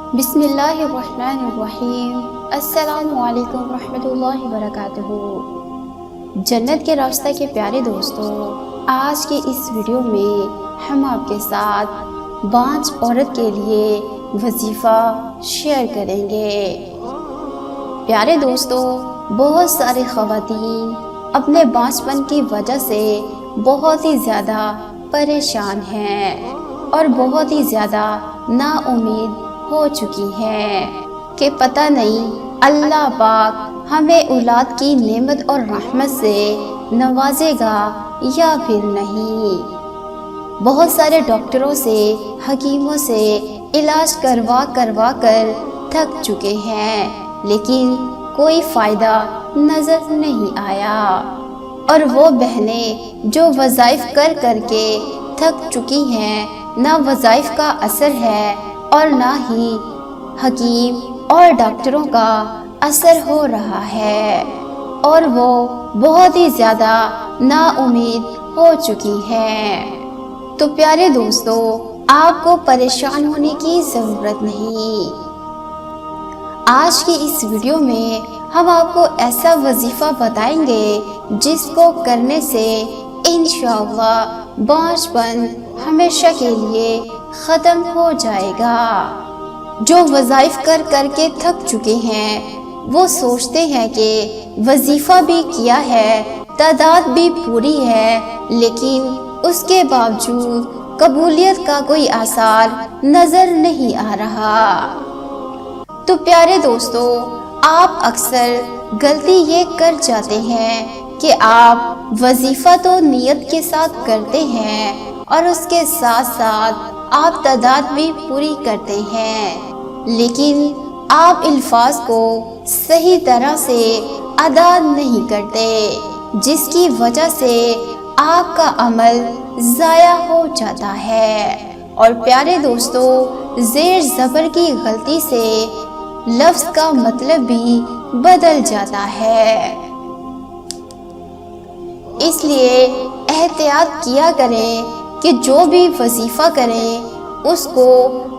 बिस्मिल्लाहिर्रहमानिर्रहीम। अस्सलामु अलैकुम रहमतुल्लाहि वबरकातुहू। जन्नत के रास्ते के प्यारे दोस्तों, आज की इस वीडियो में हम आपके साथ बांझ औरत के लिए वजीफ़ा शेयर करेंगे। प्यारे दोस्तों, बहुत सारे ख़वातीन अपने बांझपन की वजह से बहुत ही ज़्यादा परेशान हैं और बहुत ही ज़्यादा नाउम्मीद हो चुकी हैं कि पता नहीं अल्लाह पाक हमें औलाद की नेमत और रहमत से नवाजेगा या फिर नहीं। बहुत सारे डॉक्टरों से, हकीमों से इलाज करवा कर थक चुके हैं, लेकिन कोई फ़ायदा नज़र नहीं आया। और वो बहनें जो वज़ाइफ कर के थक चुकी हैं, ना वज़ाइफ का असर है और ना ही हकीम और डॉक्टरों का असर हो रहा है, और वो बहुत ही ज़्यादा नाउम्मीद हो चुकी हैं। तो प्यारे दोस्तों, आपको परेशान होने की ज़रूरत नहीं। आज की इस वीडियो में हम आपको ऐसा वजीफ़ा बताएंगे जिसको करने से इंशाअल्लाह बांझपन हमेशा के लिए ख़त्म हो जाएगा। जो वज़ाइफ कर के थक चुके हैं, वो सोचते हैं कि वजीफ़ा भी किया है, तादाद भी पूरी है, लेकिन उसके बावजूद कबूलियत का कोई आसार नज़र नहीं आ रहा। तो प्यारे दोस्तों, आप अक्सर गलती ये कर जाते हैं कि आप वजीफ़ा तो नियत के साथ करते हैं और उसके साथ साथ आप तादाद भी पूरी करते हैं, लेकिन आप अल्फाज को सही तरह से अदा नहीं करते, जिसकी वजह से आपका अमल ज़ाया हो जाता है। और प्यारे दोस्तों, ज़ेर ज़बर की गलती से लफ्ज़ का मतलब भी बदल जाता है, इसलिए एहतियात किया करें कि जो भी वजीफ़ा करें उसको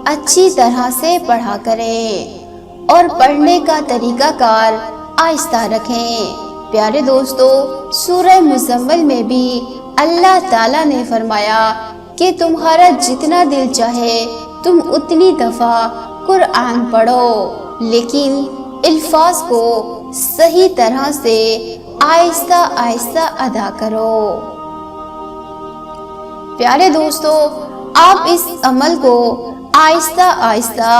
अच्छी तरह से पढ़ा करें और पढ़ने का तरीक़ाकार आहिस्ता रखें। प्यारे दोस्तों, सूरह मुज़म्मिल में भी अल्लाह ताला ने फरमाया कि तुम्हारा जितना दिल चाहे तुम उतनी दफ़ा कुरान पढ़ो, लेकिन अल्फाज को सही तरह से आहिस्ता आहिस्ता अदा करो। प्यारे दोस्तों, आप इस अमल को आहिस्ता आहिस्ता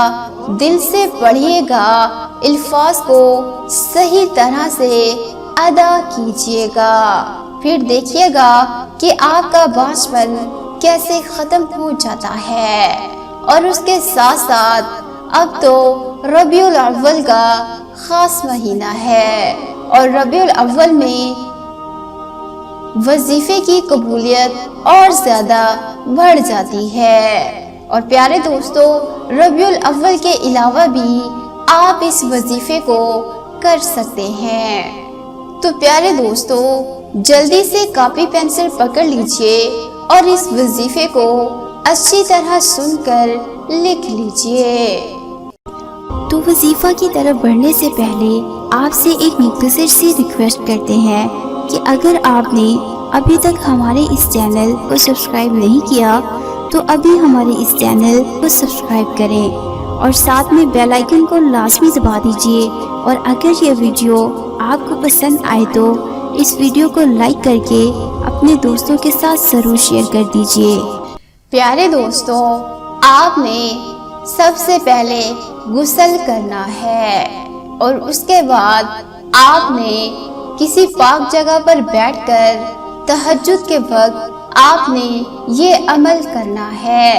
दिल से पढ़िएगा, अल्फाज को सही तरह से अदा कीजिएगा, फिर देखिएगा कि आपका बांझपन कैसे ख़त्म हो जाता है। और उसके साथ साथ अब तो रबीउल अव्वल का ख़ास महीना है और रबीउल अव्वल में वजीफ़े की कबूलियत और ज़्यादा बढ़ जाती है। और प्यारे दोस्तों, रबीउल अव्वल के अलावा भी आप इस वजीफ़े को कर सकते हैं। तो प्यारे दोस्तों, जल्दी से कॉपी पेंसिल पकड़ लीजिए और इस वजीफ़े को अच्छी तरह सुनकर लिख लीजिए। तो वजीफ़ा की तरफ बढ़ने से पहले आपसे एक मुख्तसर सी रिक्वेस्ट करते हैं कि अगर आपने अभी तक हमारे इस चैनल को सब्सक्राइब नहीं किया तो अभी हमारे इस चैनल को सब्सक्राइब करें और साथ में बेल आइकन को लाजमी दबा दीजिए। और अगर ये वीडियो आपको पसंद आए तो इस वीडियो को लाइक करके अपने दोस्तों के साथ ज़रूर शेयर कर दीजिए। प्यारे दोस्तों, आपने सबसे पहले गुस्ल करना है और उसके बाद आपने किसी पाक जगह पर बैठकर तहज्जुद के वक्त आपने ये अमल करना है।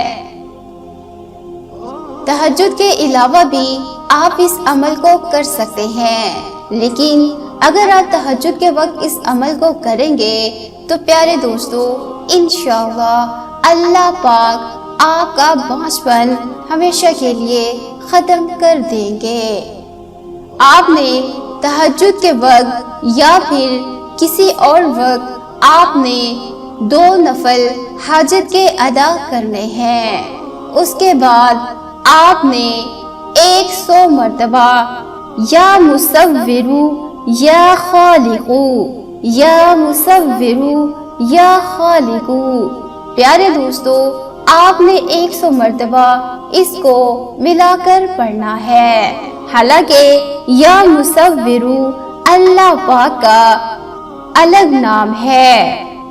तहज्जुद के अलावा भी आप इस अमल को कर सकते हैं, लेकिन अगर आप तहज्जुद के वक्त इस अमल को करेंगे तो प्यारे दोस्तों, इंशाअल्लाह अल्लाह पाक आपका बांझपन हमेशा के लिए ख़त्म कर देंगे। आपने तहज्जुद के वक्त या फिर किसी और वक्त आपने 2 नफल हाजत के अदा करने हैं। उसके बाद आपने 100 مرتبہ یا مصورو یا خالقو یا مصورو یا خالقو۔ پیارے دوستو، آپ نے 100 مرتبہ اس کو ملا کر پڑھنا ہے۔ حالانکہ یا مصورو اللہ پاک کا الگ نام ہے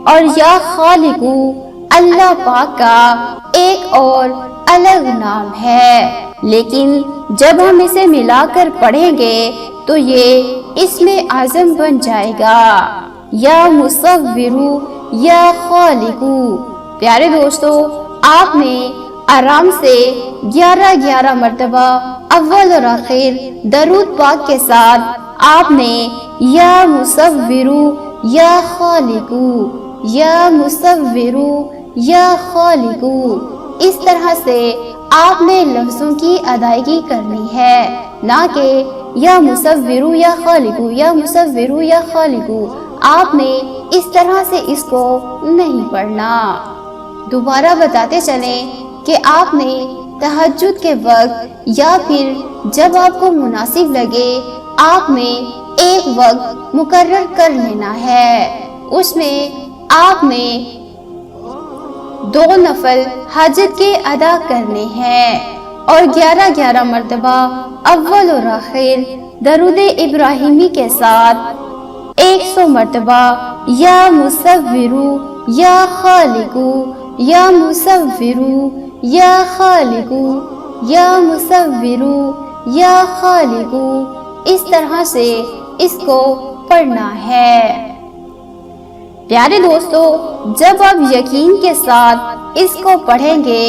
اور یا خالقو اللہ پاک کا ایک اور الگ نام ہے، لیکن جب ہم اسے ملا کر پڑھیں گے تو یہ اسم اعظم بن جائے گا، یا مصورو یا خالقو۔ پیارے دوستو، آپ نے آرام سے 11 مرتبہ اول اور آخر درود پاک کے ساتھ آپ نے یا مصورو یا خالقو یا مصورو یا خالقو اس طرح سے آپ نے لفظوں کی ادائیگی کرنی ہے، نہ کہ یا مصورو یا خالقو یا مصورو یا خالقو۔ آپ نے اس طرح سے اس کو نہیں پڑھنا۔ دوبارہ بتاتے چلیں کہ آپ نے تہجد کے وقت یا پھر جب آپ کو مناسب لگے آپ نے ایک وقت مقرر کر لینا ہے، اس میں آپ نے 2 نفل حاجت کے ادا کرنے ہیں اور 11 مرتبہ اول اور آخر درود ابراہیمی کے ساتھ 100 مرتبہ یا مصورو یا خالقو یا مصورو یا خالقو یا مصورو یا خالقو اس طرح سے اس کو پڑھنا ہے۔ پیارے دوستو، جب آپ یقین کے ساتھ اس کو پڑھیں گے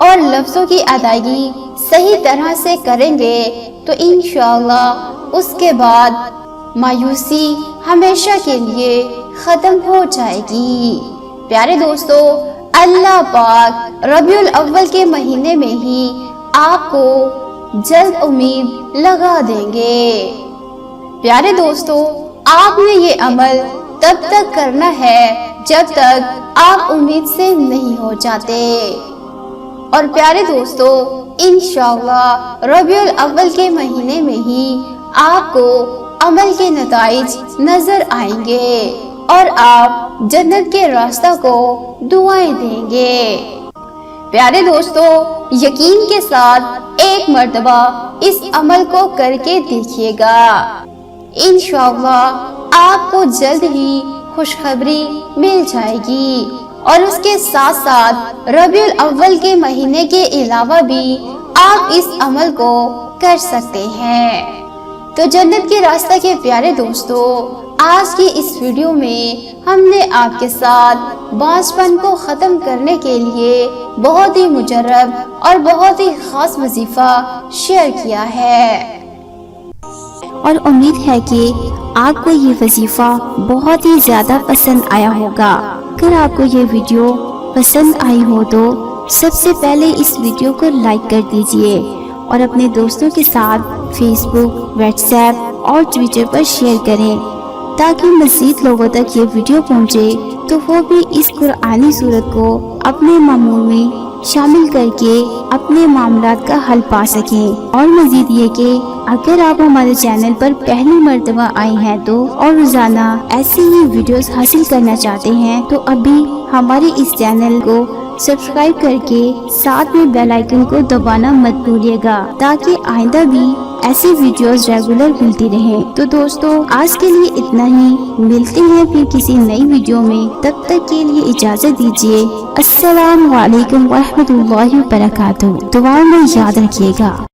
اور لفظوں کی ادائیگی صحیح طرح سے کریں گے تو انشاءاللہ اس کے بعد مایوسی ہمیشہ کے لیے ختم ہو جائے گی۔ پیارے دوستو، اللہ پاک ربیع الاول کے مہینے میں ہی آپ کو جلد امید لگا دیں گے۔ پیارے دوستو، آپ نے یہ عمل تب تک کرنا ہے جب تک آپ امید سے نہیں ہو جاتے، اور پیارے دوستو انشاءاللہ ربیع الاول کے مہینے میں ہی آپ کو عمل کے نتائج نظر آئیں گے اور آپ جنت کے راستہ کو دعائیں دیں گے۔ پیارے دوستو، یقین کے ساتھ ایک مرتبہ اس عمل کو کر کے دیکھیے گا، انشاءاللہ آپ کو جلد ہی خوشخبری مل جائے گی، اور اس کے ساتھ ساتھ ربیع الاول کے مہینے کے علاوہ بھی آپ اس عمل کو کر سکتے ہیں۔ تو جنت کے راستہ کے پیارے دوستو، آج کی اس ویڈیو میں ہم نے آپ کے ساتھ بانجھپن کو ختم کرنے کے لیے بہت ہی مجرب اور بہت ہی خاص وظیفہ شیئر کیا ہے، اور امید ہے کہ آپ کو یہ وظیفہ بہت ہی زیادہ پسند آیا ہوگا۔ اگر آپ کو یہ ویڈیو پسند آئی ہو تو سب سے پہلے اس ویڈیو کو لائک کر دیجئے اور اپنے دوستوں کے ساتھ فیس بک، واٹس ایپ اور ٹویٹر پر شیئر کریں تاکہ مزید لوگوں تک یہ ویڈیو پہنچے تو وہ بھی اس قرآنی سورت کو اپنے معمول میں شامل کر کے اپنے معاملات کا حل پا سکیں۔ اور مزید یہ کہ اگر آپ ہمارے چینل پر پہلی مرتبہ آئے ہیں تو اور روزانہ ایسی ہی ویڈیوز حاصل کرنا چاہتے ہیں تو ابھی ہمارے اس چینل کو سبسکرائب کر کے ساتھ میں بیل آئیکن کو دبانا مت بھولیے گا تاکہ آئندہ بھی ایسی ویڈیوز ریگولر ملتی رہیں۔ تو دوستو، آج کے لیے اتنا ہی، ملتے ہیں پھر کسی نئی ویڈیو میں، تب تک کے لیے اجازت دیجیے۔ السلام علیکم ورحمۃ اللہ وبرکاتہ۔ دعاؤں میں یاد رکھیے گا۔